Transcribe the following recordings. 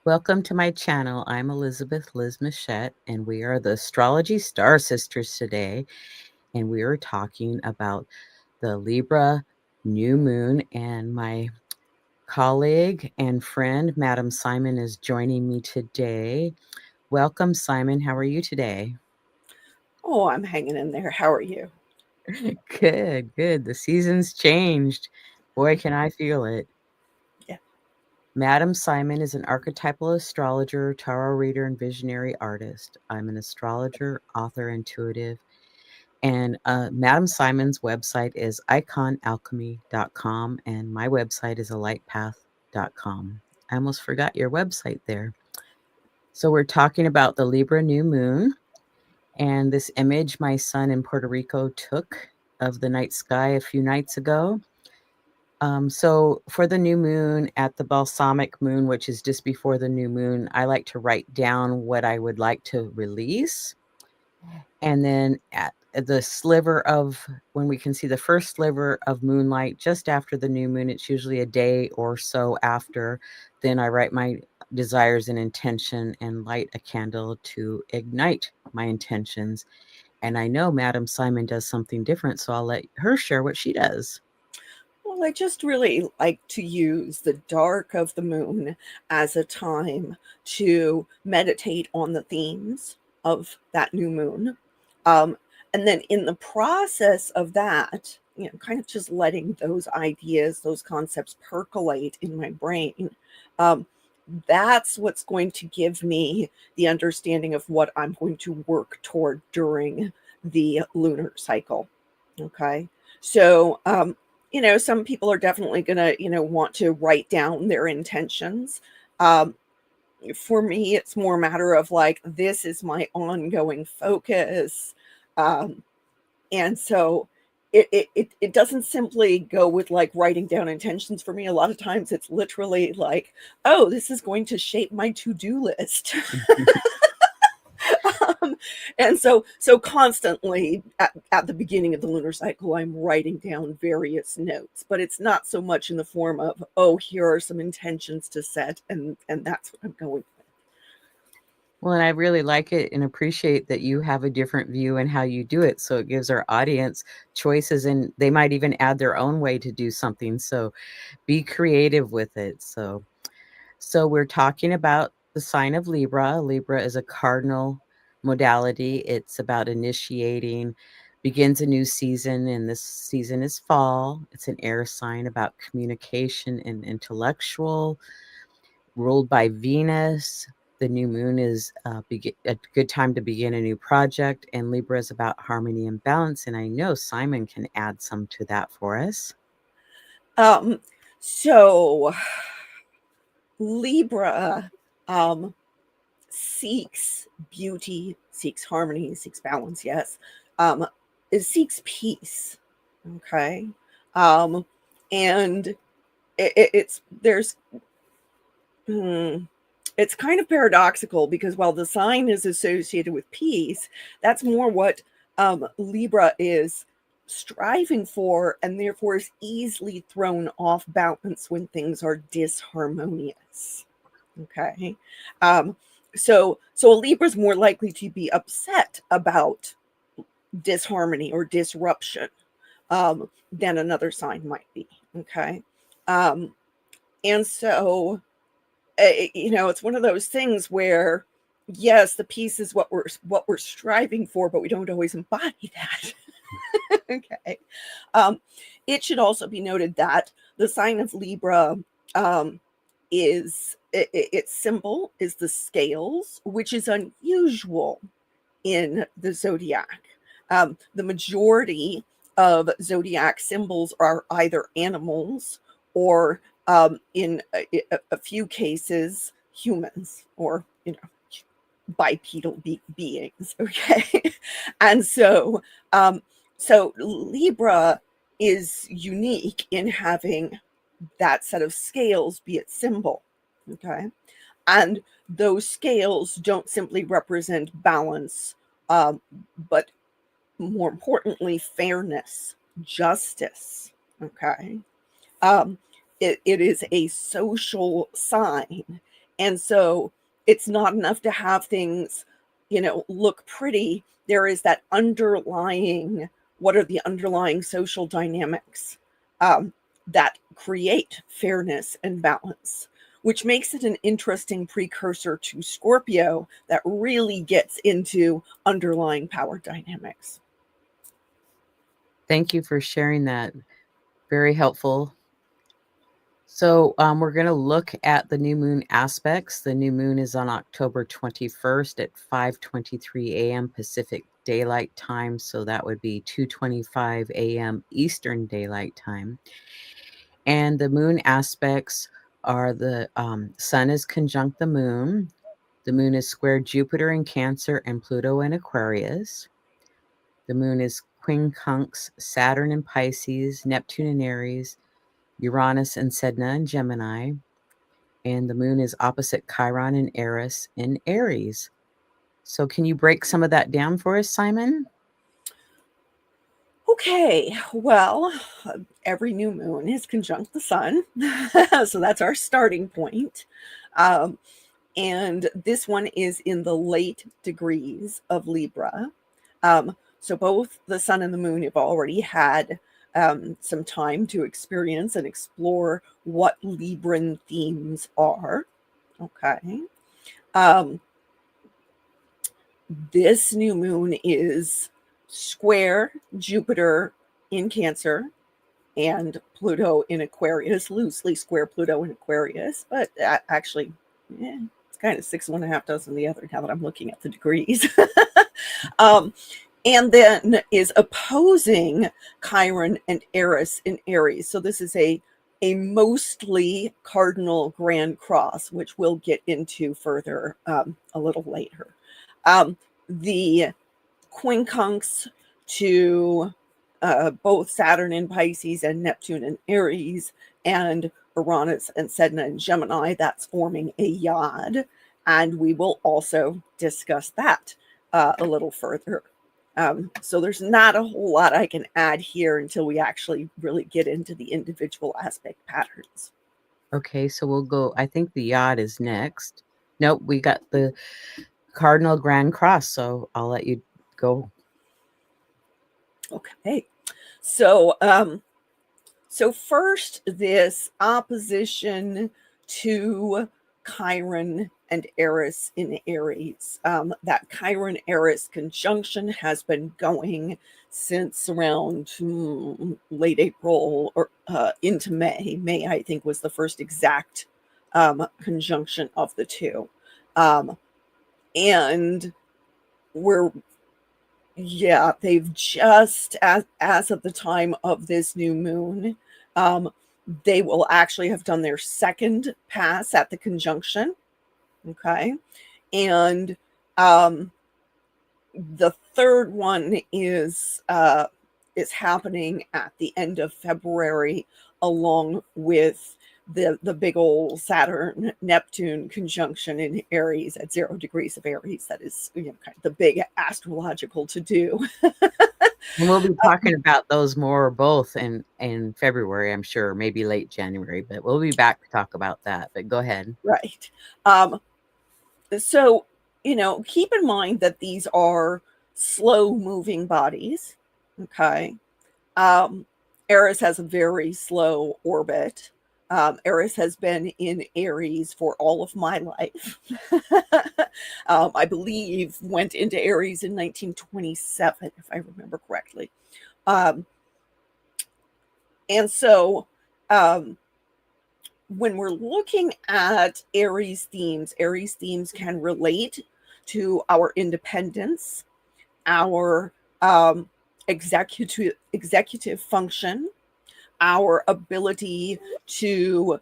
Welcome to my channel. I'm Elizabeth Liz Muschett, and we are the Astrology Star Sisters today. And we are talking about the Libra New Moon. And my colleague and friend, Madam Simon, is joining me today. Welcome, Simon. How are you today? Oh, I'm hanging in there. How are you? Good, good. The season's changed. Boy, can I feel it. Yeah. Madam Simon is an archetypal astrologer, tarot reader, and visionary artist. I'm an astrologer, author, intuitive, and Madam Simon's website is iconalchemy.com, and my website is alightpath.com. I almost forgot your website there. So we're talking about the Libra New Moon, and this image my son in Puerto Rico took of the night sky a few nights ago. So for the new moon at the balsamic moon, which is just before the new moon, I like to write down what I would like to release. And then at the sliver of when we can see the first sliver of moonlight just after the new moon, it's usually a day or so after, then I write my desires and intention and light a candle to ignite my intentions. And I know Madam Simon does something different, so I'll let her share what she does. Well, I just really like to use the dark of the moon as a time to meditate on the themes of that new moon. Um, and then in the process of that, kind of just letting those ideas, those concepts percolate in my brain. Um, that's what's going to give me the understanding of what I'm going to work toward during the lunar cycle. Okay. So, some people are definitely going to, want to write down their intentions. Um, for me, it's more a matter of like, this is my ongoing focus. Um, and so it doesn't simply go with like writing down intentions for me. A lot of times it's literally like, oh, this is going to shape my to-do list. um, and so constantly at the beginning of the lunar cycle, I'm writing down various notes, but it's not so much in the form of, oh, here are some intentions to set, and that's what I'm going with. Well, and I really like it and appreciate that you have a different view in how you do it. So it gives our audience choices, and they might even add their own way to do something. So be creative with it. So we're talking about the sign of Libra. Libra is a cardinal modality. It's about initiating, begins a new season, and this season is fall. It's an air sign about communication and intellectual, ruled by Venus. The new moon is a good time to begin a new project, and Libra is about harmony and balance. And I know Simon can add some to that for us. um so Libra um seeks beauty, seeks harmony, seeks balance, yes. It seeks peace. Okay. Um and it's there's hmm, it's kind of paradoxical because while the sign is associated with peace, that's more what Libra is striving for, and therefore is easily thrown off balance when things are disharmonious. Okay. Um, so a Libra is more likely to be upset about disharmony or disruption than another sign might be. Okay. Um, and so it's one of those things where yes, the peace is what we're striving for, but we don't always embody that. Okay. um it should also be noted that the sign of Libra um its symbol is the scales, which is unusual in the zodiac. The majority of zodiac symbols are either animals or, in a few cases, humans, or bipedal beings. Okay. And um, so Libra is unique in having that set of scales be its symbol. Okay. And those scales don't simply represent balance, um, but more importantly, fairness, justice. Okay. Um, it is a social sign. And so it's not enough to have things, look pretty. There is that underlying, what are the underlying social dynamics that create fairness and balance, which makes it an interesting precursor to Scorpio that really gets into underlying power dynamics. Thank you for sharing that. Very helpful. So we're going to look at the new moon aspects. The new moon is on October 21st at 5:23 a.m. Pacific Daylight Time. So that would be 2:25 a.m. Eastern Daylight Time. And the moon aspects are the sun is conjunct the moon. The moon is square Jupiter in Cancer and Pluto in Aquarius. The moon is quincunx Saturn in Pisces, Neptune in Aries, Uranus and Sedna in Gemini, and the moon is opposite Chiron and Eris in Aries. So can you break some of that down for us, Simon? Okay, well, every new moon is conjunct the sun. So that's our starting point. And this one is in the late degrees of Libra. So both the sun and the moon have already had some time to experience and explore what Libran themes are. Okay. This new moon is square Jupiter in Cancer and Pluto in Aquarius, loosely square Pluto in Aquarius, but actually, it's kind of 6 of 1/2 dozen the other now that I'm looking at the degrees. And then is opposing Chiron and Eris in Aries. So this is a mostly Cardinal Grand Cross, which we'll get into further a little later. The quincunx to both Saturn in Pisces and Neptune in Aries, and Uranus and Sedna in Gemini, that's forming a yod. And we will also discuss that a little further. So there's not a whole lot I can add here until we actually really get into the individual aspect patterns. Okay, so we'll go. I think the yod is next. Nope, we got the Cardinal Grand Cross, so I'll let you go. Okay. So first, this opposition to Chiron and Eris in Aries. That Chiron Eris conjunction has been going since around late April or into May. May, I think, was the first exact conjunction of the two. And they've just, as of the time of this new moon, they will actually have done their second pass at the conjunction. Okay. And the third one is happening at the end of February, along with the big old Saturn Neptune conjunction in Aries at 0 degrees of Aries. That is kind of the big astrological to do. And we'll be talking about those more both in February, I'm sure, maybe late January, but we'll be back to talk about that. But go ahead. Right. So, keep in mind that these are slow moving bodies. Okay. Eris has a very slow orbit. Eris has been in Aries for all of my life. I believe went into Aries in 1927, if I remember correctly. And so when we're looking at Aries themes can relate to our independence, our executive function, our ability to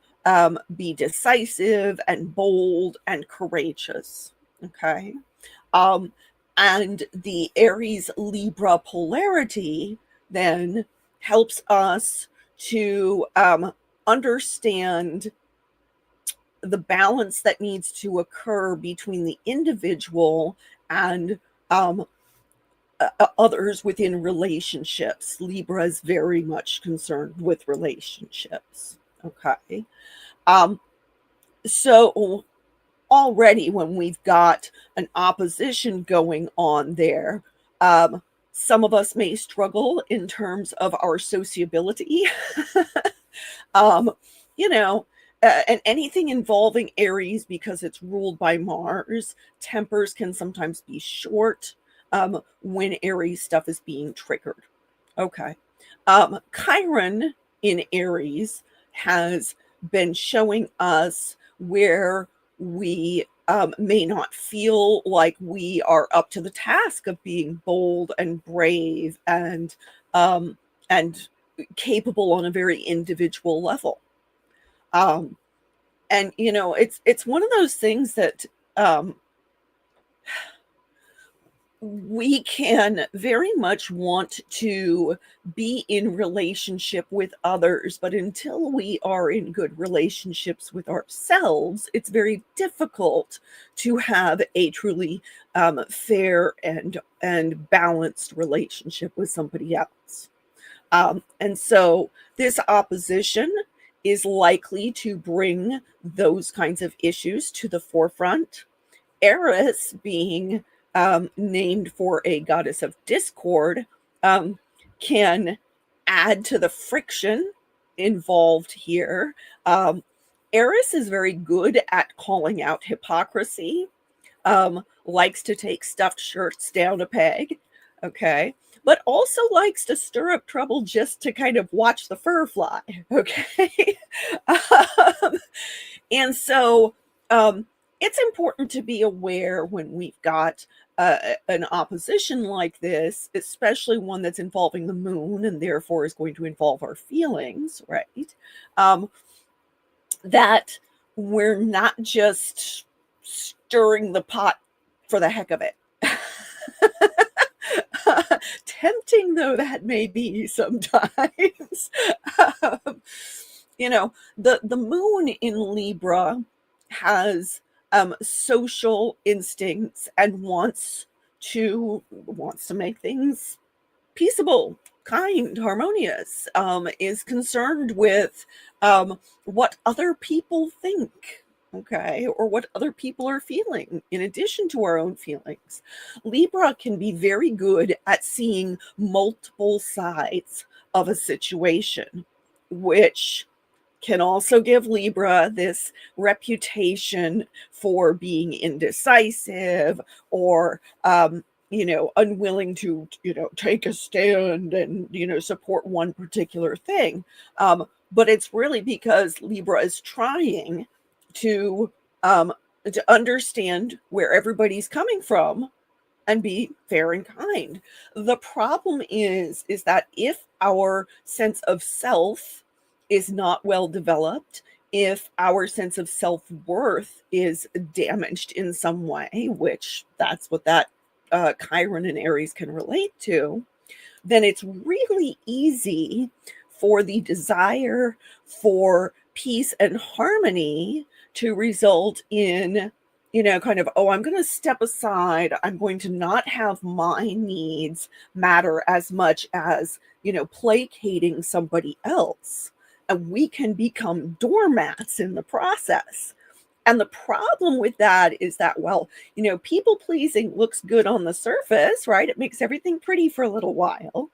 be decisive and bold and courageous. Okay. And the Aries Libra polarity then helps us to understand the balance that needs to occur between the individual and others within relationships. Libra is very much concerned with relationships. Okay. So already when we've got an opposition going on there, some of us may struggle in terms of our sociability. um, you know, and anything involving Aries, because it's ruled by Mars, tempers can sometimes be short when Aries stuff is being triggered. Okay. Chiron in Aries has been showing us where we may not feel like we are up to the task of being bold and brave and capable on a very individual level. And it's one of those things that we can very much want to be in relationship with others, but until we are in good relationships with ourselves, it's very difficult to have a truly fair and balanced relationship with somebody else. And so this opposition is likely to bring those kinds of issues to the forefront. Eris, being named for a goddess of discord, can add to the friction involved here. Eris is very good at calling out hypocrisy, likes to take stuffed shirts down a peg, okay, but also likes to stir up trouble just to kind of watch the fur fly, okay? And so it's important to be aware when we've got an opposition like this, especially one that's involving the moon and therefore is going to involve our feelings, right? That we're not just stirring the pot for the heck of it. Tempting though that may be sometimes. The moon in Libra has social instincts and wants to make things peaceable, kind, harmonious, is concerned with what other people think, okay, or what other people are feeling in addition to our own feelings. Libra can be very good at seeing multiple sides of a situation, which can also give Libra this reputation for being indecisive or unwilling to take a stand and support one particular thing, but it's really because Libra is trying to understand where everybody's coming from and be fair and kind. The problem is that if our sense of self is not well developed, if our sense of self-worth is damaged in some way, which that's what that Chiron and Aries can relate to, then it's really easy for the desire for peace and harmony to result in, kind of, oh, I'm going to step aside. I'm going to not have my needs matter as much as, placating somebody else. And we can become doormats in the process. And the problem with that is that, well, people pleasing looks good on the surface, right? It makes everything pretty for a little while.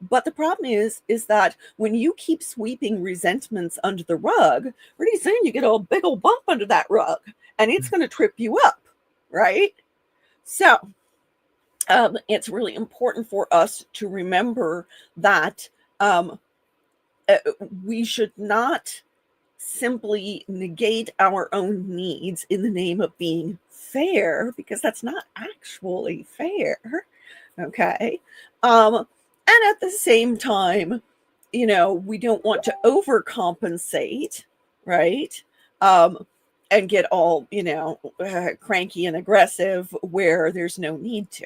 But the problem is that when you keep sweeping resentments under the rug, pretty soon you get a big old bump under that rug and it's going to trip you up, right? So it's really important for us to remember that we should not simply negate our own needs in the name of being fair, because that's not actually fair. Okay. And at the same time, we don't want to overcompensate, right? And get all, cranky and aggressive where there's no need to.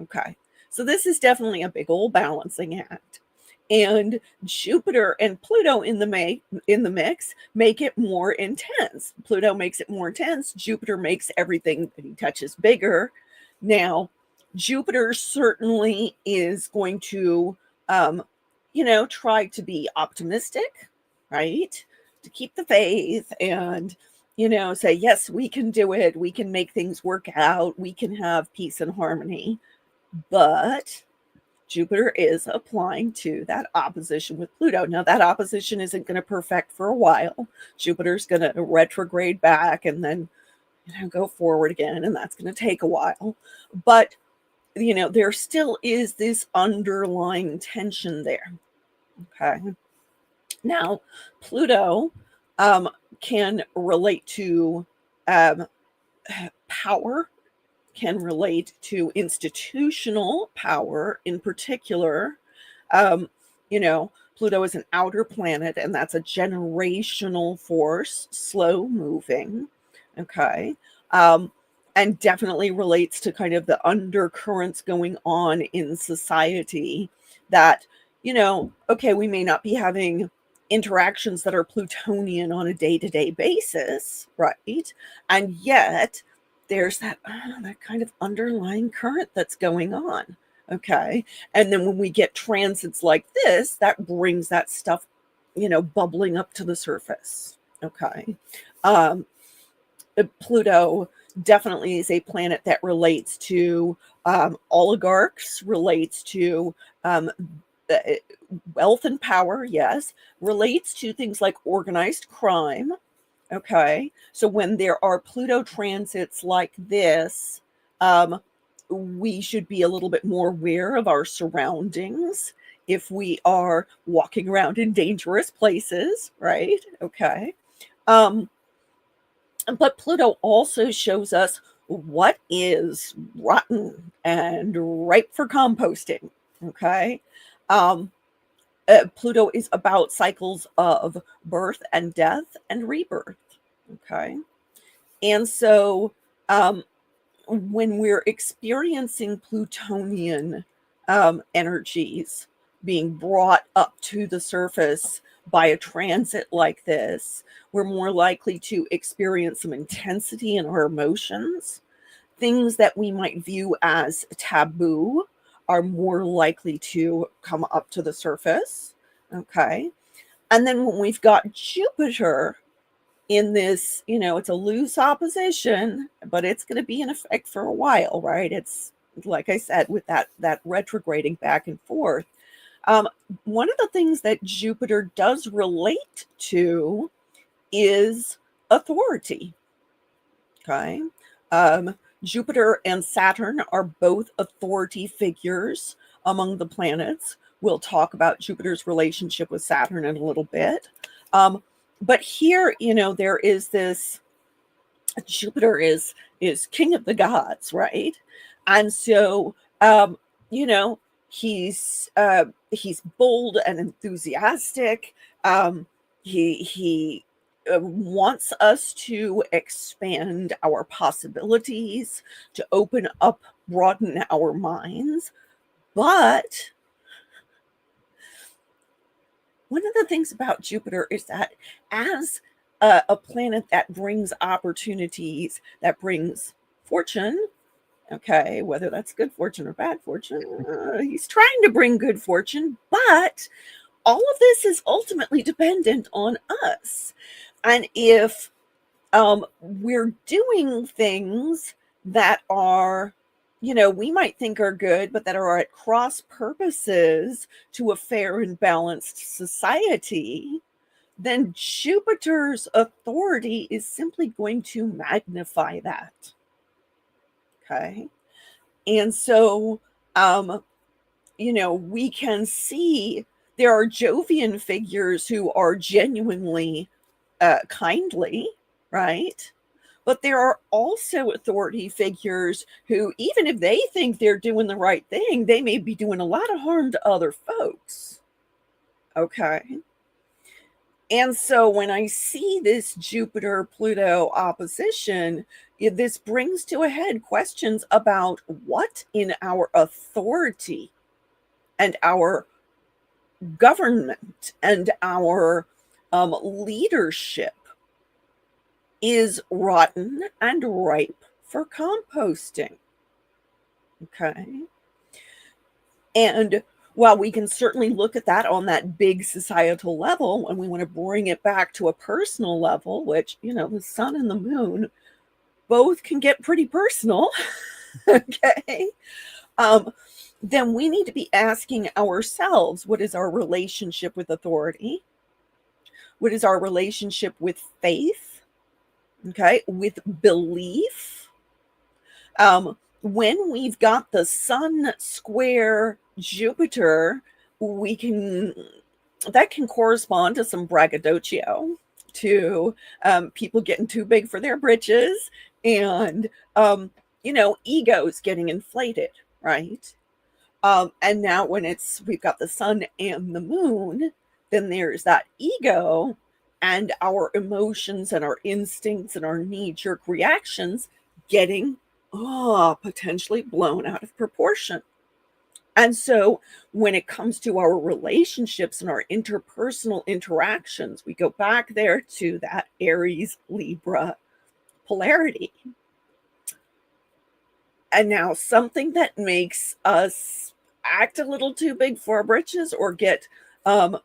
Okay. So this is definitely a big old balancing act. And Jupiter and Pluto in the mix make it more intense. Pluto makes it more intense. Jupiter makes everything that he touches bigger. Now, Jupiter certainly is going to, try to be optimistic, right? To keep the faith and, say, yes, we can do it. We can make things work out. We can have peace and harmony. But Jupiter is applying to that opposition with Pluto. Now, that opposition isn't going to perfect for a while. Jupiter's going to retrograde back and then go forward again, and that's going to take a while. But, there still is this underlying tension there. Okay. Now, Pluto can relate to power, can relate to institutional power in particular. Pluto is an outer planet, and that's a generational force, slow moving. Okay. And definitely relates to kind of the undercurrents going on in society that, okay, we may not be having interactions that are Plutonian on a day-to-day basis, right? And yet there's that kind of underlying current that's going on. Okay. And then when we get transits like this, that brings that stuff, bubbling up to the surface. Okay. Pluto definitely is a planet that relates to oligarchs, relates to wealth and power, yes, relates to things like organized crime. Okay, so when there are Pluto transits like this, we should be a little bit more aware of our surroundings if we are walking around in dangerous places, right? Okay. But Pluto also shows us what is rotten and ripe for composting. Okay. Pluto is about cycles of birth and death and rebirth. Okay. And so when we're experiencing Plutonian energies being brought up to the surface by a transit like this, we're more likely to experience some intensity in our emotions. Things that we might view as taboo are more likely to come up to the surface. Okay. And then when we've got Jupiter in this, it's a loose opposition, but it's going to be in effect for a while, right? It's like I said, with that retrograding back and forth. One of the things that Jupiter does relate to is authority. Okay. Jupiter and Saturn are both authority figures among the planets. We'll talk about Jupiter's relationship with Saturn in a little bit. But here, there is this, Jupiter is king of the gods, right? And so, he's bold and enthusiastic. He wants us to expand our possibilities, to open up, broaden our minds. But one of the things about Jupiter is that as a planet that brings opportunities, that brings fortune, okay, whether that's good fortune or bad fortune, he's trying to bring good fortune, but all of this is ultimately dependent on us. And if we're doing things that are, we might think are good, but that are at cross purposes to a fair and balanced society, then Jupiter's authority is simply going to magnify that. Okay. And so, we can see there are Jovian figures who are genuinely kindly, right? But there are also authority figures who, even if they think they're doing the right thing, they may be doing a lot of harm to other folks. Okay. And so when I see this Jupiter-Pluto opposition, this brings to a head questions about what in our authority and our government and our leadership is rotten and ripe for composting. Okay. And Well, we can certainly look at that on that big societal level when we want to bring it back to a personal level, which, the sun and the moon both can get pretty personal. Okay. Then we need to be asking ourselves, what is our relationship with authority? What is our relationship with faith? Okay. With belief? When we've got the sun square Jupiter, that can correspond to some braggadocio, to people getting too big for their britches, and egos getting inflated, right? And now when we've got the sun and the moon, then there's that ego and our emotions and our instincts and our knee-jerk reactions getting potentially blown out of proportion. And so when it comes to our relationships and our interpersonal interactions, we go back there to that Aries Libra polarity. And now something that makes us act a little too big for our britches or get, have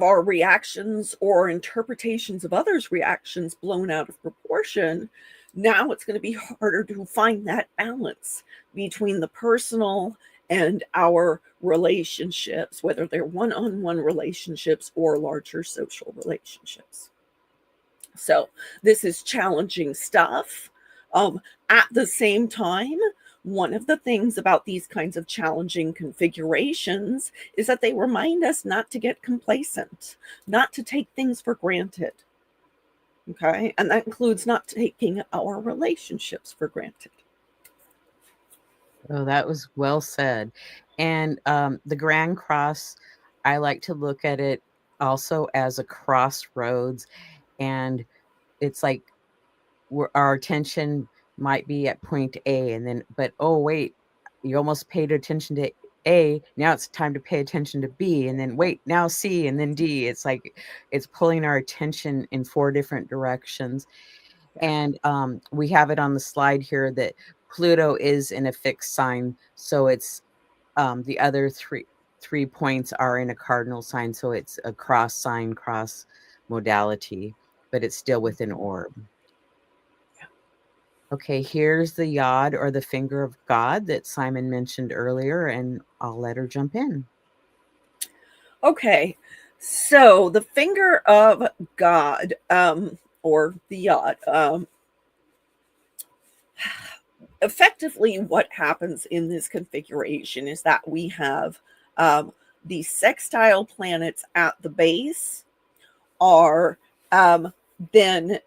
our reactions or interpretations of others' reactions blown out of proportion. Now it's going to be harder to find that balance between the personal and our relationships, whether they're one-on-one relationships or larger social relationships. So this is challenging stuff. At the same time, one of the things about these kinds of challenging configurations is that they remind us not to get complacent, not to take things for granted. Okay. And that includes not taking our relationships for granted. Oh, that was well said. And the Grand Cross, I like to look at it also as a crossroads. And it's like our attention might be at point A, and then, but oh, wait, you almost paid attention to A. Now it's time to pay attention to B, and then wait, now C, and then D. It's like it's pulling our attention in 4 different directions. And we have it on the slide here that Pluto is in a fixed sign, so it's the other three points are in a cardinal sign, so it's a cross sign, cross modality, but it's still within orb. Okay, here's the yod, or the finger of God, that Simon mentioned earlier, and I'll let her jump in. Okay, so the finger of God, or the yod, effectively what happens in this configuration is that we have the sextile planets at the base are then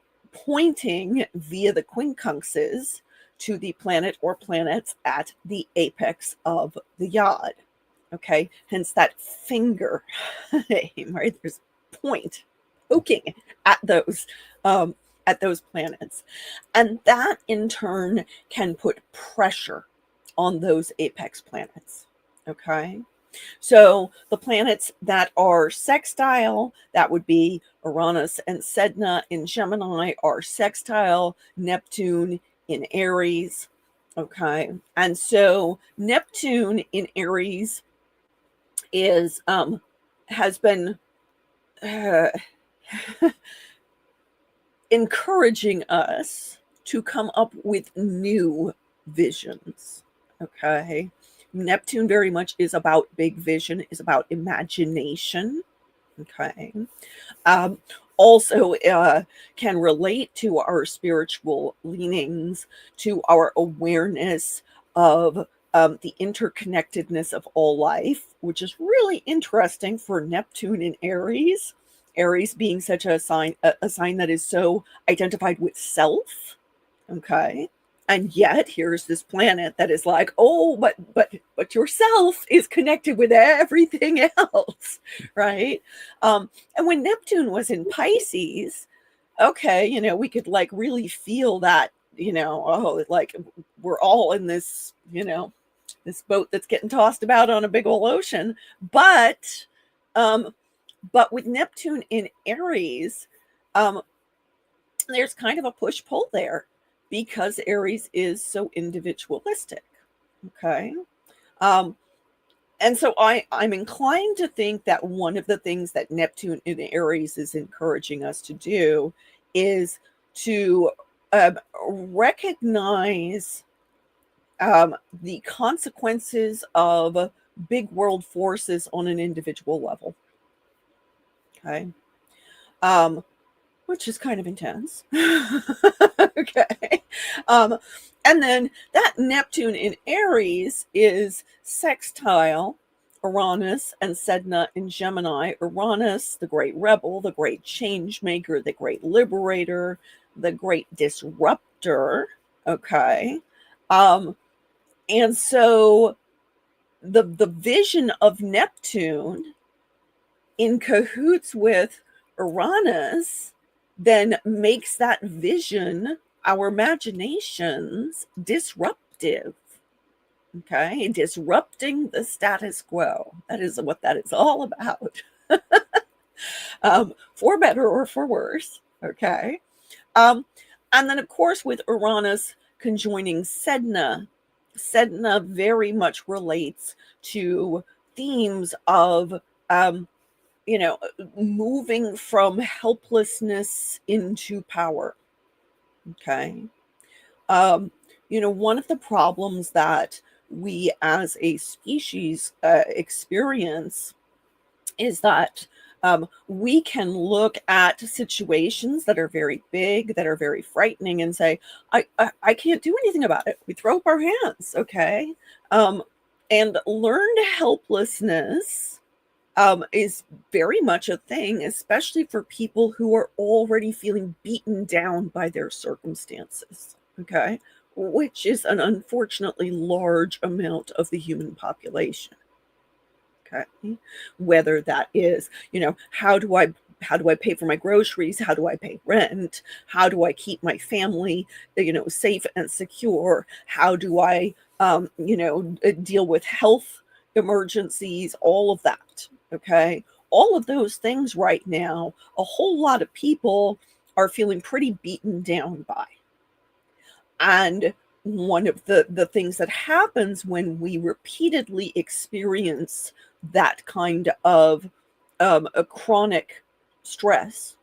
pointing via the quincunxes to the planet or planets at the apex of the yod. Okay, hence that finger name, right? There's a point poking at those planets, and that in turn can put pressure on those apex planets. Okay, so the planets that are sextile, that would be Uranus and Sedna in Gemini, are sextile Neptune in Aries. Okay, and so Neptune in Aries is has been encouraging us to come up with new visions. Okay, Neptune very much is about big vision, is about imagination. Okay, also can relate to our spiritual leanings, to our awareness of the interconnectedness of all life, which is really interesting for Neptune in Aries. Aries being such a sign that is so identified with self. Okay. And yet here's this planet that is like, oh, but yourself is connected with everything else, right? And when Neptune was in Pisces, okay, we could like really feel that, like we're all in this, this boat that's getting tossed about on a big old ocean. But with Neptune in Aries, there's kind of a push-pull there because Aries is so individualistic. Okay. And so I'm inclined to think that one of the things that Neptune in Aries is encouraging us to do is to recognize the consequences of big world forces on an individual level. Okay. Which is kind of intense. Okay. And then that Neptune in Aries is sextile Uranus and Sedna in Gemini. Uranus, the great rebel, the great change maker, the great liberator, the great disruptor. Okay. And so the vision of Neptune in cahoots with Uranus then makes that vision, our imaginations, disruptive. Okay, disrupting the status quo. That is what that is all about. For better or for worse. Okay. And then, of course, with Uranus conjoining Sedna, Sedna very much relates to themes of, moving from helplessness into power. Okay. One of the problems that we as a species experience is that we can look at situations that are very big, that are very frightening, and say, I can't do anything about it. We throw up our hands, okay? And learned helplessness is very much a thing, especially for people who are already feeling beaten down by their circumstances, okay? Which is an unfortunately large amount of the human population. Okay. Whether that is, how do I pay for my groceries? How do I pay rent? How do I keep my family, safe and secure? How do I, deal with health emergencies? All of that. Okay. All of those things right now, a whole lot of people are feeling pretty beaten down by. And one of the things that happens when we repeatedly experience that kind of a chronic stress,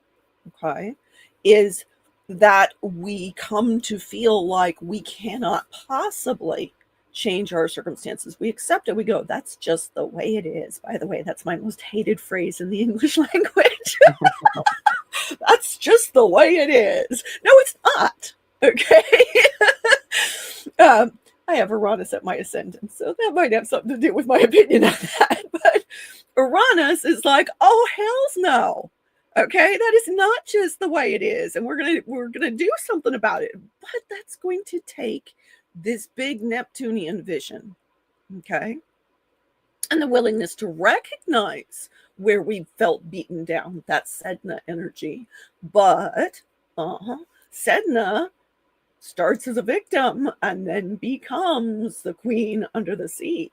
okay, is that we come to feel like we cannot possibly change our circumstances. We accept it. We go, that's just the way it is. By the way, that's my most hated phrase in the English language. That's just the way it is. No, it's not. Okay. I have Uranus at my ascendant, so that might have something to do with my opinion on that. But Uranus is like, oh, hell's no. Okay, that is not just the way it is, and we're gonna do something about it. But that's going to take this big Neptunian vision, okay, and the willingness to recognize where we felt beaten down. That's Sedna energy, but Sedna starts as a victim and then becomes the queen under the sea.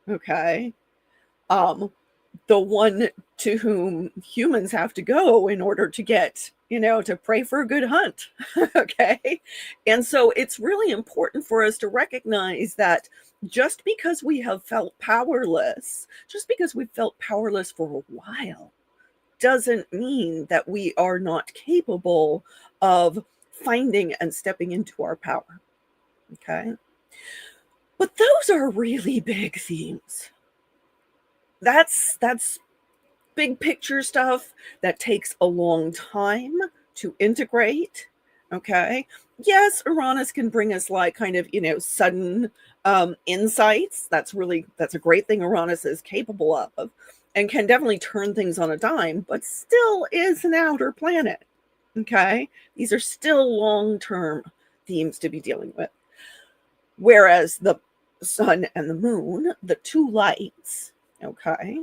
Okay. The one to whom humans have to go in order to get, to pray for a good hunt. Okay. And so it's really important for us to recognize that just because we have felt powerless, just because we've felt powerless for a while, doesn't mean that we are not capable of finding and stepping into our power. Okay. But those are really big themes. That's big picture stuff that takes a long time to integrate. Okay. Yes, Uranus can bring us like kind of, sudden insights. That's a great thing Uranus is capable of and can definitely turn things on a dime, but still is an outer planet. Okay. These are still long-term themes to be dealing with. Whereas the sun and the moon, the two lights, okay,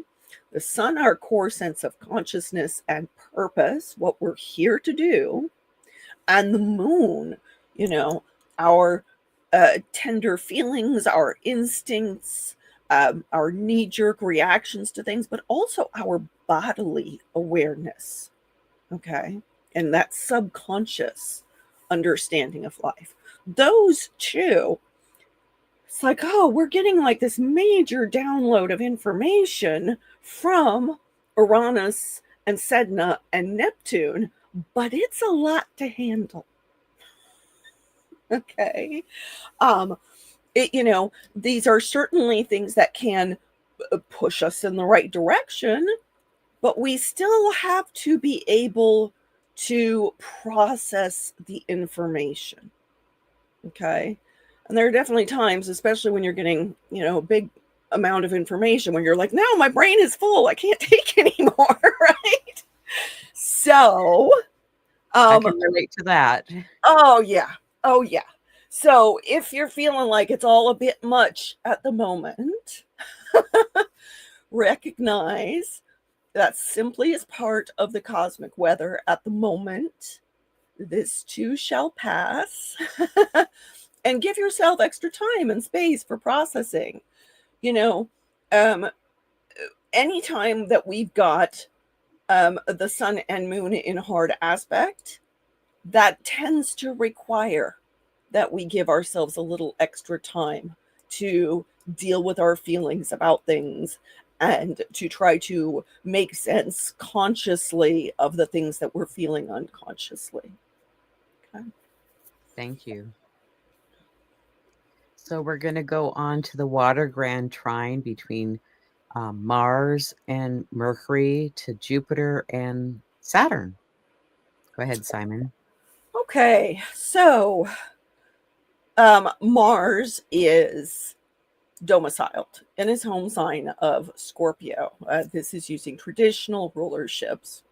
the sun, our core sense of consciousness and purpose, what we're here to do, and the moon, our tender feelings, our instincts, our knee-jerk reactions to things, but also our bodily awareness, okay, and that subconscious understanding of life. Those two it's like, oh, we're getting like this major download of information from Uranus and Sedna and Neptune, but it's a lot to handle. Okay. These are certainly things that can push us in the right direction, but we still have to be able to process the information. Okay. And there are definitely times, especially when you're getting, a big amount of information, when you're like, no, my brain is full. I can't take anymore. Right. So, I can relate to that. oh, yeah. Oh, yeah. So if you're feeling like it's all a bit much at the moment, recognize that simply is part of the cosmic weather at the moment. This too shall pass. And give yourself extra time and space for processing. Anytime that we've got the sun and moon in hard aspect, that tends to require that we give ourselves a little extra time to deal with our feelings about things and to try to make sense consciously of the things that we're feeling unconsciously. Okay. Thank you. So we're going to go on to the water grand trine between Mars and Mercury to Jupiter and Saturn. Go ahead, Simon. Okay, so Mars is domiciled in his home sign of Scorpio. This is using traditional rulerships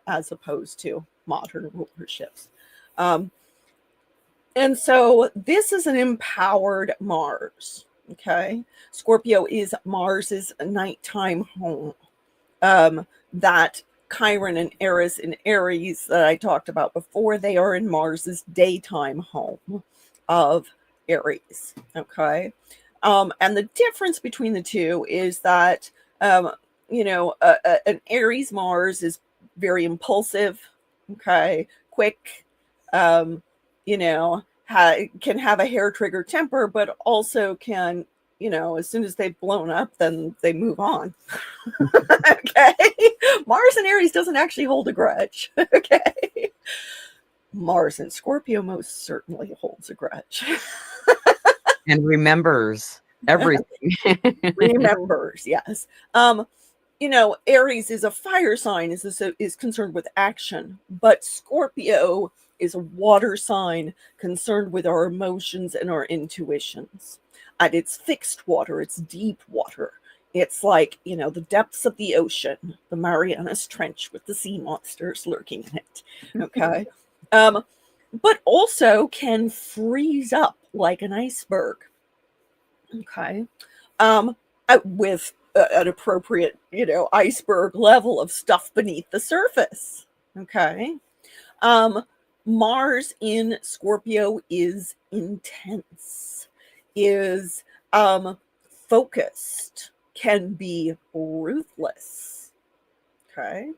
as opposed to modern rulerships. And so this is an empowered Mars. Okay. Scorpio is Mars's nighttime home. That Chiron and Eris and Aries that I talked about before, they are in Mars's daytime home of Aries. Okay. And the difference between the two is that, an Aries Mars is very impulsive. Okay. Quick, can have a hair trigger temper, but also can, as soon as they've blown up, then they move on. Okay. Mars in Aries doesn't actually hold a grudge. Okay. Mars in Scorpio most certainly holds a grudge. And remembers everything. Remembers, yes. Aries is a fire sign, is concerned with action, but Scorpio is a water sign concerned with our emotions and our intuitions. And it's fixed water, it's deep water. It's like, the depths of the ocean, the Marianas Trench with the sea monsters lurking in it. Okay. But also can freeze up like an iceberg. Okay. With an appropriate, iceberg level of stuff beneath the surface. Okay. Mars in Scorpio is intense, is focused, can be ruthless. Okay.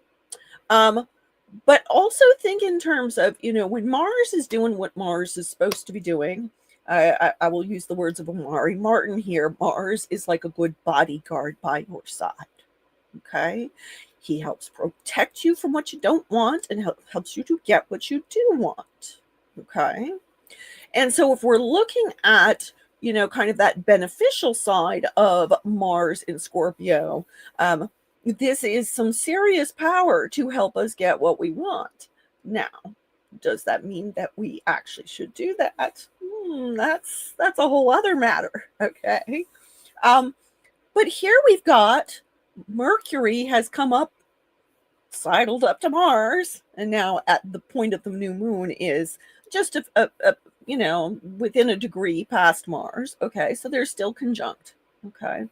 But also think in terms of, when Mars is doing what Mars is supposed to be doing, I will use the words of Amari Martin here. Mars is like a good bodyguard by your side. Okay. He helps protect you from what you don't want and helps you to get what you do want. Okay. And so if we're looking at, kind of that beneficial side of Mars in Scorpio, this is some serious power to help us get what we want. Now, does that mean that we actually should do that? That's a whole other matter. Okay. But here we've got Mercury has come up, sidled up to Mars, and now at the point of the new moon is just within a degree past Mars. Okay, so they're still conjunct. Okay.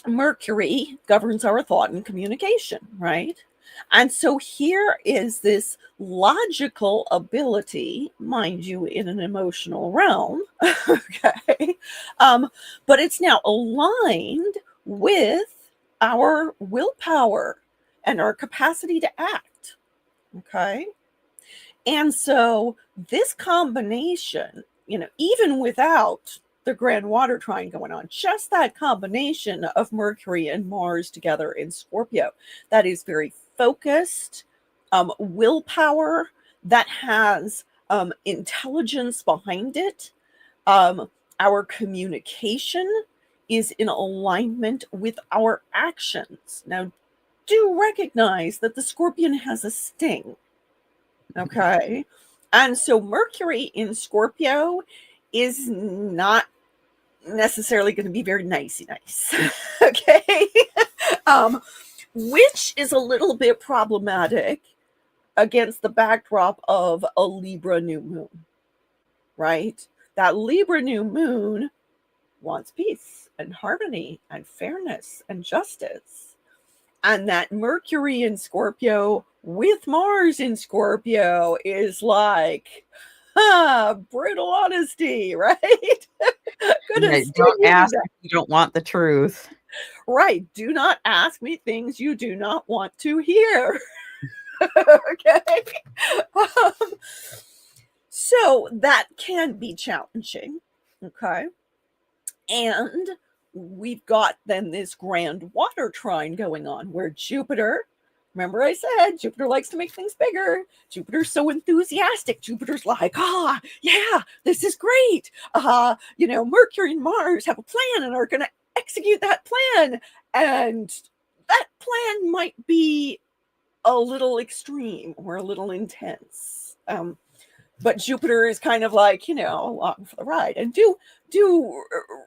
Mercury governs our thought and communication, right? And so here is this logical ability, mind you, in an emotional realm, okay? But it's now aligned with our willpower and our capacity to act, okay? And so this combination even without the grand water trine going on, just that combination of Mercury and Mars together in Scorpio, that is very focused, willpower, that has intelligence behind it. Our communication is in alignment with our actions. Now, do recognize that the Scorpion has a sting. Okay. And so Mercury in Scorpio is not necessarily going to be very nice. Okay. Which is a little bit problematic against the backdrop of a Libra new moon, right? That Libra new moon wants peace and harmony and fairness and justice. And that Mercury in Scorpio with Mars in Scorpio is like, brutal honesty, right? Yeah, don't ask if you don't want the truth. Right. Do not ask me things you do not want to hear. Okay. So that can be challenging. Okay. And we've got then this grand water trine going on where Jupiter, remember I said Jupiter likes to make things bigger. Jupiter's so enthusiastic. Jupiter's like, yeah, this is great. Mercury and Mars have a plan and are going to execute that plan. And that plan might be a little extreme or a little intense. But Jupiter is kind of like, along for the ride. And do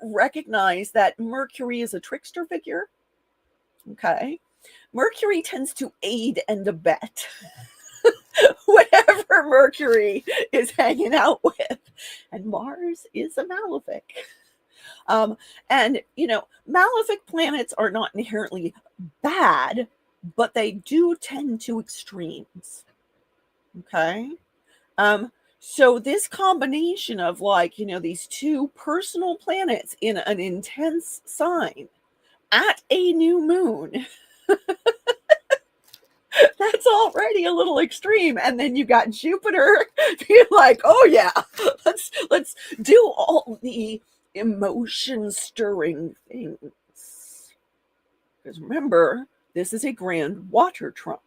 recognize that Mercury is a trickster figure. Okay. Mercury tends to aid and abet whatever Mercury is hanging out with. And Mars is a malefic. Malefic planets are not inherently bad, but they do tend to extremes. Okay. So this combination of these two personal planets in an intense sign at a new moon, that's already a little extreme. And then you got Jupiter being like, oh yeah, let's do all the emotion stirring things. Because remember, this is a grand water trine.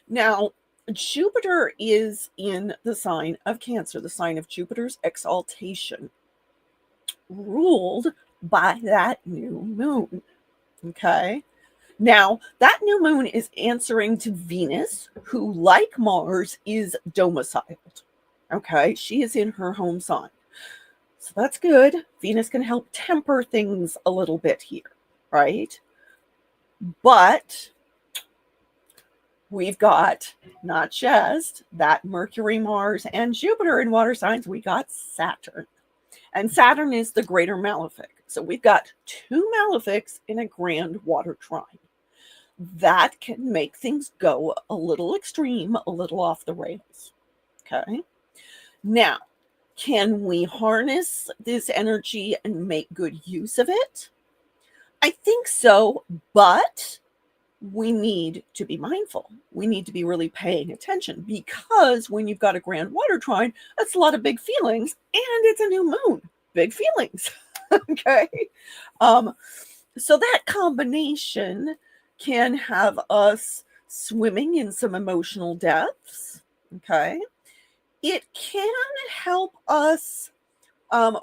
Now, Jupiter is in the sign of Cancer, the sign of Jupiter's exaltation, ruled by that new moon. Okay. Now, that new moon is answering to Venus, who, like Mars, is domiciled. Okay. She is in her home sign. So that's good. Venus can help temper things a little bit here, right? But we've got not just that Mercury, Mars, and Jupiter in water signs, we got Saturn. And Saturn is the greater malefic. So we've got two malefics in a grand water trine. That can make things go a little extreme, a little off the rails. Okay. Now, can we harness this energy and make good use of it? I think so, but we need to be mindful. We need to be really paying attention, because when you've got a grand water trine, that's a lot of big feelings, and it's a new moon. Big feelings. Okay. So that combination can have us swimming in some emotional depths. Okay. It can help us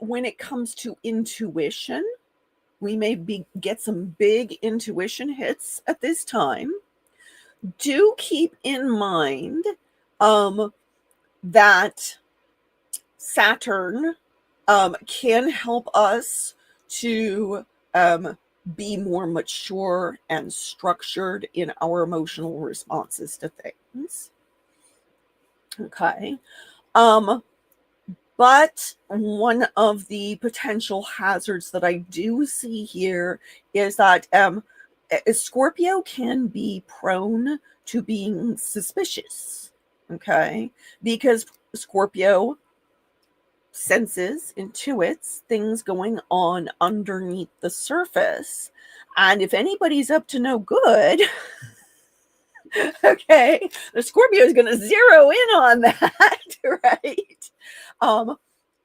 when it comes to intuition. We may get some big intuition hits at this time. Do keep in mind that Saturn can help us to be more mature and structured in our emotional responses to things. Okay. But one of the potential hazards that I do see here is that Scorpio can be prone to being suspicious, okay? Because Scorpio senses, intuits things going on underneath the surface. And if anybody's up to no good, okay, the Scorpio is going to zero in on that, right?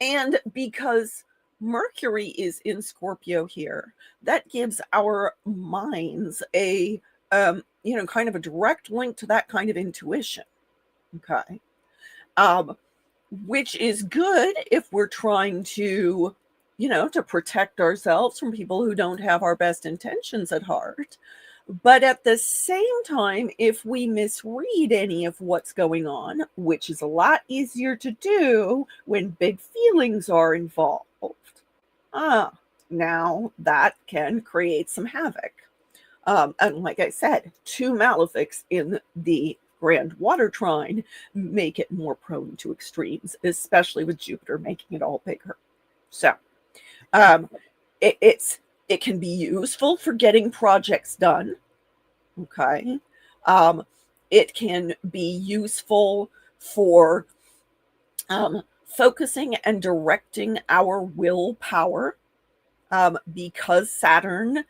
And because Mercury is in Scorpio here, that gives our minds a, kind of a direct link to that kind of intuition. Okay. Um, which is good if we're trying to, to protect ourselves from people who don't have our best intentions at heart. But at the same time, if we misread any of what's going on, which is a lot easier to do when big feelings are involved, now that can create some havoc. And like I said, 2 malefics in the Grand Water Trine make it more prone to extremes, especially with Jupiter making it all bigger. So it can be useful for getting projects done. Okay. It can be useful for focusing and directing our willpower, because Saturn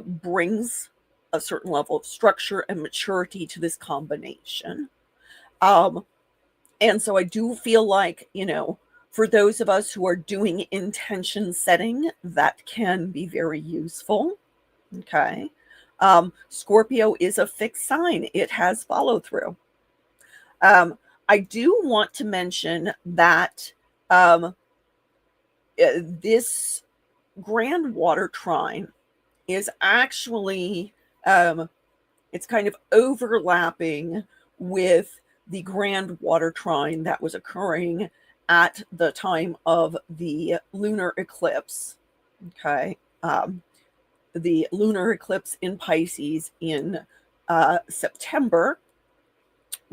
brings a certain level of structure and maturity to this combination. And so I do feel like, for those of us who are doing intention setting, that can be very useful. Okay. Scorpio is a fixed sign. It has follow through. I do want to mention that this Grand Water Trine is actually, it's kind of overlapping with the Grand Water Trine that was occurring at the time of the lunar eclipse. Okay. The lunar eclipse in Pisces in September,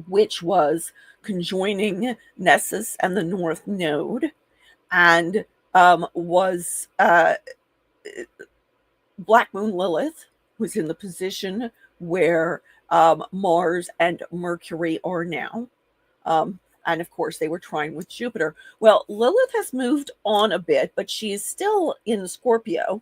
which was conjoining Nessus and the North Node, and was Black Moon Lilith was in the position where Mars and Mercury are now. And of course, they were trying with Jupiter. Well, Lilith has moved on a bit, but she is still in Scorpio.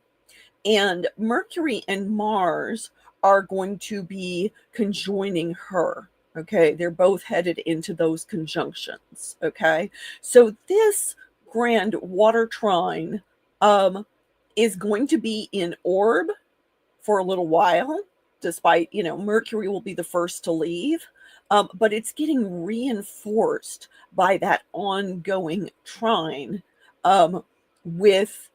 And Mercury and Mars are going to be conjoining her. Okay. They're both headed into those conjunctions. Okay. So this Grand Water Trine is going to be in orb for a little while, despite, Mercury will be the first to leave. But it's getting reinforced by that ongoing trine with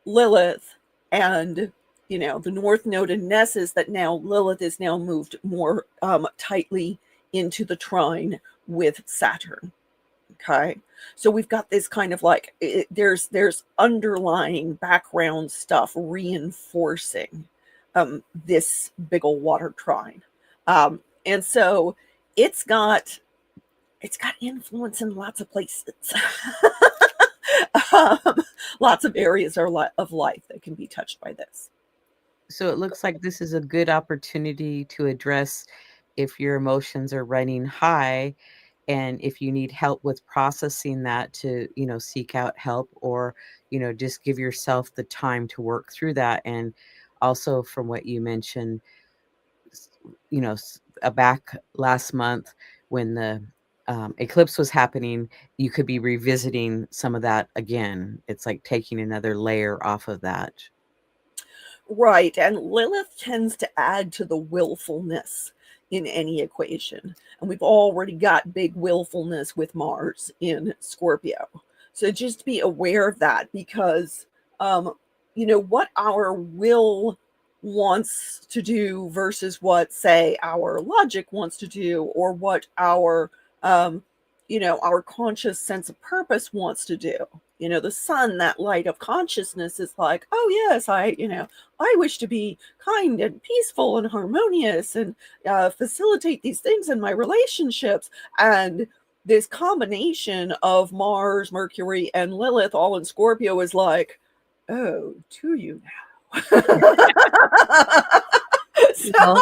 Lilith and, the North Node and Nessus, that now Lilith is now moved more tightly into the trine with Saturn. Okay. So we've got this kind of like, there's underlying background stuff reinforcing this big old water trine. And so it's got influence in lots of places. Lots of areas of life that can be touched by this. So it looks like this is a good opportunity to address if your emotions are running high, and if you need help with processing that, to seek out help, or just give yourself the time to work through that. And also, from what you mentioned, back last month when the eclipse was happening, you could be revisiting some of that again. It's like taking another layer off of that. Right. And Lilith tends to add to the willfulness in any equation. And we've already got big willfulness with Mars in Scorpio. So just be aware of that, because, what our will wants to do versus what, say, our logic wants to do, or what our, our conscious sense of purpose wants to do. The sun, that light of consciousness, is like, oh yes, I wish to be kind and peaceful and harmonious and facilitate these things in my relationships. And this combination of Mars, Mercury, and Lilith all in Scorpio is like, oh, do you now? So,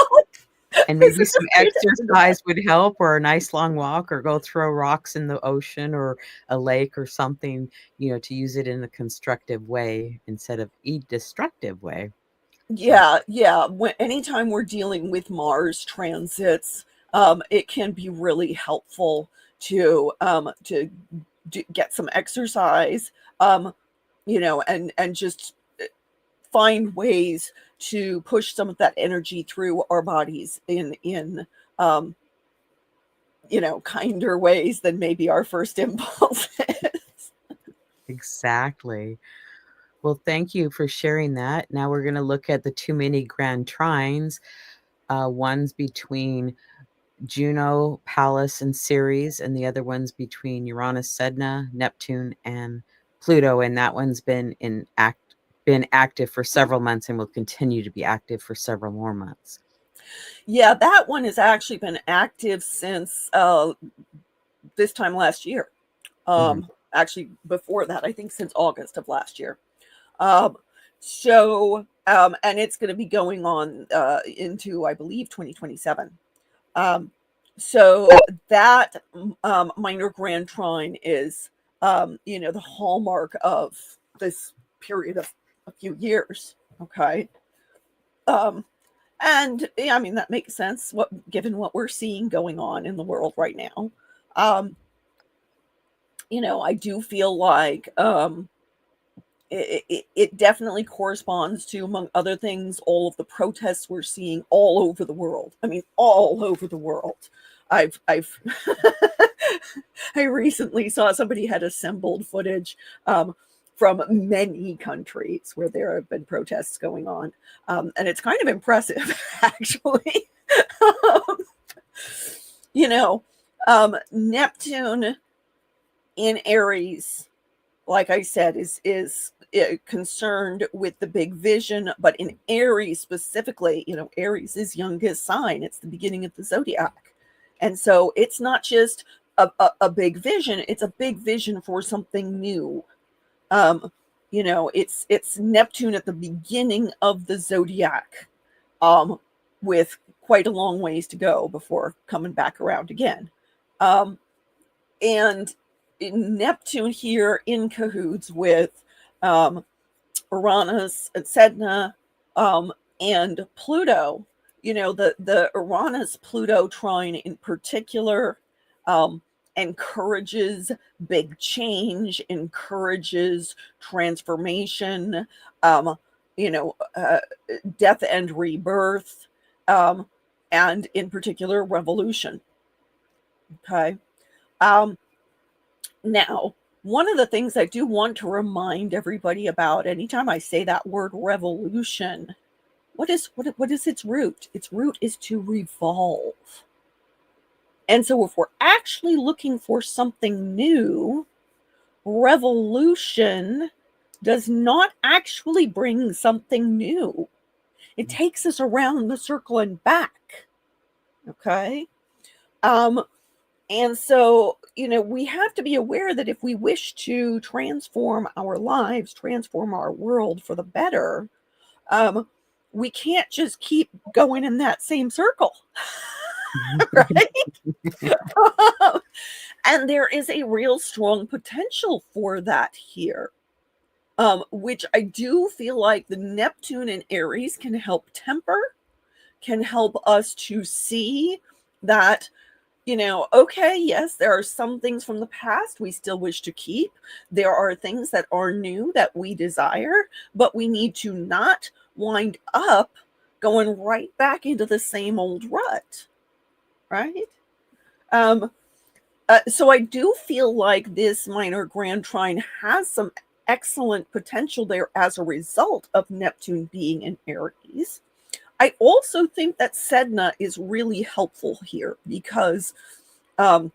and maybe some exercise would help, or a nice long walk, or go throw rocks in the ocean or a lake or something, to use it in a constructive way instead of a destructive way. Yeah. Anytime we're dealing with Mars transits, it can be really helpful to get some exercise, and just find ways to push some of that energy through our bodies in kinder ways than maybe our first impulse is. Exactly. Well, thank you for sharing that. Now we're going to look at the two mini grand trines. One's between Juno, Pallas, and Ceres, and the other one's between Uranus, Sedna, Neptune, and Pluto. And that one's been active for several months and will continue to be active for several more months. Yeah, that one has actually been active since this time last year. Actually, before that, I think since August of last year. And it's going to be going on into, I believe, 2027. So that minor grand trine is, the hallmark of this period of a few years. Okay. And I mean, that makes sense given what we're seeing going on in the world right now. I do feel like it definitely corresponds to, among other things, all of the protests we're seeing all over the world. I mean, all over the world. I've I recently saw somebody had assembled footage from many countries where there have been protests going on, and it's kind of impressive, actually. Neptune in Aries, like I said, is concerned with the big vision, but in Aries specifically, Aries is youngest sign. It's the beginning of the zodiac. And so it's not just a big vision, it's a big vision for something new. It's Neptune at the beginning of the zodiac, with quite a long ways to go before coming back around again. And Neptune here in cahoots with Uranus and Sedna, and Pluto. The Uranus Pluto trine in particular encourages big change, encourages transformation, death and rebirth, and in particular revolution. Okay. Now, one of the things I do want to remind everybody about, anytime I say that word revolution, what is its root? Its root is to revolve. And so if we're actually looking for something new, revolution does not actually bring something new. It takes us around the circle and back. Okay? And so, we have to be aware that if we wish to transform our lives, transform our world for the better, we can't just keep going in that same circle. Right? And there is a real strong potential for that here, which I do feel like the Neptune and Aries can help temper, can help us to see that, okay, yes, there are some things from the past we still wish to keep. There are things that are new that we desire, but we need to not wind up going right back into the same old rut, right? So I do feel like this minor grand trine has some excellent potential there as a result of Neptune being in Aries. I also think that Sedna is really helpful here because, as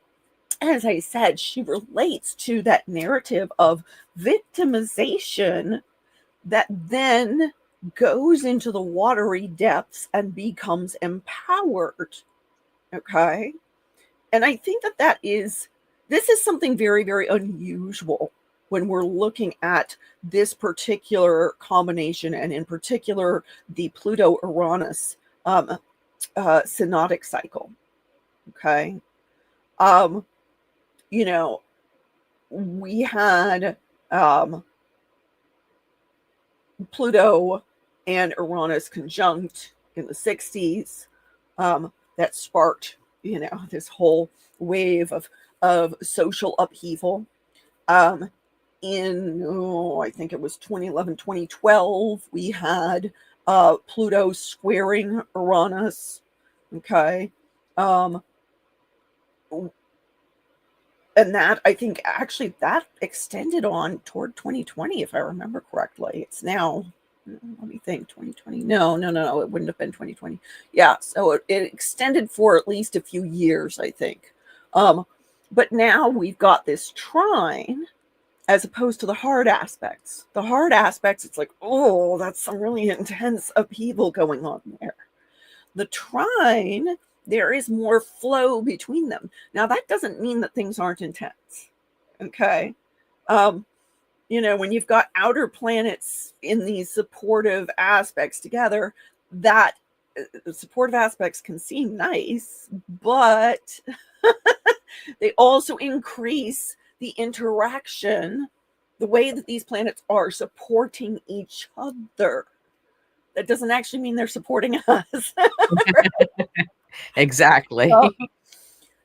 I said, she relates to that narrative of victimization that then goes into the watery depths and becomes empowered. Okay. And I think that this is something very, very unusual when we're looking at this particular combination, and in particular, the Pluto-Uranus synodic cycle. Okay. We had Pluto and Uranus conjunct in the 60s, that sparked, this whole wave of social upheaval. I think it was 2011, 2012, we had Pluto squaring Uranus. Okay. Um, and that, I think, actually that extended on toward 2020, if I remember correctly. It's now, let me think, 2020. No, it wouldn't have been 2020. Yeah, so it extended for at least a few years, I think. But now we've got this trine as opposed to the hard aspects. The hard aspects, it's like, oh, that's some really intense upheaval going on there. The trine, there is more flow between them. Now, that doesn't mean that things aren't intense. Okay. When you've got outer planets in these supportive aspects together, that supportive aspects can seem nice, but they also increase the interaction, the way that these planets are supporting each other. That doesn't actually mean they're supporting us. Exactly.